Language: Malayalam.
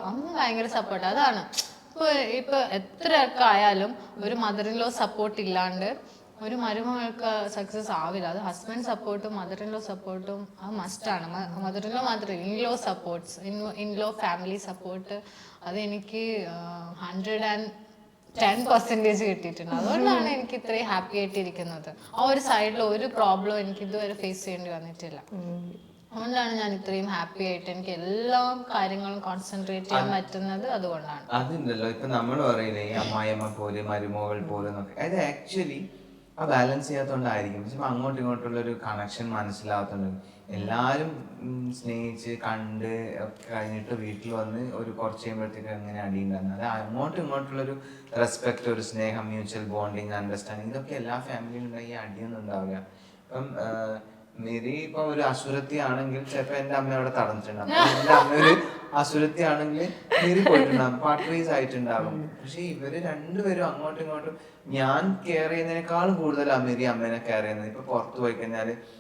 അമ്മ ഭയങ്കര സപ്പോർട്ട്. അതാണ് ഇപ്പൊ എത്രയൊക്കെ ആയാലും ഒരു മദർ ഇൻ ലോ സപ്പോർട്ട് ഇല്ലാണ്ട് ഒരു മരുമകൾക്ക് സക്സസ് ആവില്ല. അത് ഹസ്ബൻഡ് സപ്പോർട്ടും മദർ ഇൻ ലോ സപ്പോർട്ടും അത് മസ്റ്റാണ്. മദർ ഇൻ ലോ മാത്രമല്ല, ഇൻലോ സപ്പോർട്ട്സ്, ഇൻലോ ഫാമിലി സപ്പോർട്ട് അത് എനിക്ക് 110% കിട്ടിയിട്ടുണ്ട്. അതുകൊണ്ടാണ് എനിക്ക് ഇത്രയും ഹാപ്പി ആയിട്ടിരിക്കുന്നത്. ആ ഒരു സൈഡിൽ ഒരു പ്രോബ്ലം എനിക്ക് ഇതുവരെ ഫേസ് ചെയ്യേണ്ടി വന്നിട്ടില്ല. അതുകൊണ്ടാണ് ഞാൻ ഇത്രയും ഹാപ്പി ആയിട്ട് എനിക്ക് എല്ലാ കാര്യങ്ങളും കോൺസെൻട്രേറ്റ് ചെയ്യാൻ പറ്റുന്നത്. അതുകൊണ്ടാണ്. അതുണ്ടല്ലോ ഇപ്പൊ നമ്മൾ പറയില്ലേ ഈ അമ്മായിയമ്മ പോലെ മരുമകൾ പോലെ എന്നൊക്കെ, അത് ആക്ച്വലി ആ ബാലൻസ് ചെയ്യാത്തോണ്ടായിരിക്കും. പക്ഷെ അങ്ങോട്ടും ഇങ്ങോട്ടുള്ള ഒരു കണക്ഷൻ മനസ്സിലാവാത്തോണ്ട് എല്ലാരും സ്നേഹിച്ച് കണ്ട് ഒക്കെ കഴിഞ്ഞിട്ട് വീട്ടിൽ വന്ന് ഒരു കുറച്ച് കഴിയുമ്പോഴത്തേക്ക് അങ്ങനെ അടിയുണ്ടാകുന്നത്. അത് അങ്ങോട്ടും ഇങ്ങോട്ടുള്ളൊരു റെസ്പെക്ട്, ഒരു സ്നേഹം, മ്യൂച്വൽ ബോണ്ടിങ്, അണ്ടർസ്റ്റാൻഡിങ്, ഇതൊക്കെ എല്ലാ ഫാമിലിയിലും ഉണ്ടെങ്കിൽ അടിയൊന്നും ഉണ്ടാവില്ല. ഇപ്പം മേരി ഇപ്പൊ ഒരു അസുരത്തി ആണെങ്കിൽ ചിലപ്പോ എന്റെ അമ്മ അവിടെ തടഞ്ഞിട്ടുണ്ടാവും. എന്റെ അമ്മ ഒരു അസുരത്തി ആണെങ്കിൽ മേരി പോയിട്ടുണ്ടാകും, പാർട്ട്വൈസ് ആയിട്ടുണ്ടാകും. പക്ഷെ ഇവര് രണ്ടുപേരും അങ്ങോട്ടും ഇങ്ങോട്ടും ഞാൻ കെയർ ചെയ്യുന്നതിനേക്കാളും കൂടുതലാണ് മേരി അമ്മേനെ കെയർ ചെയ്യുന്നത്. ഇപ്പൊ പുറത്തു പോയി കഴിഞ്ഞാല്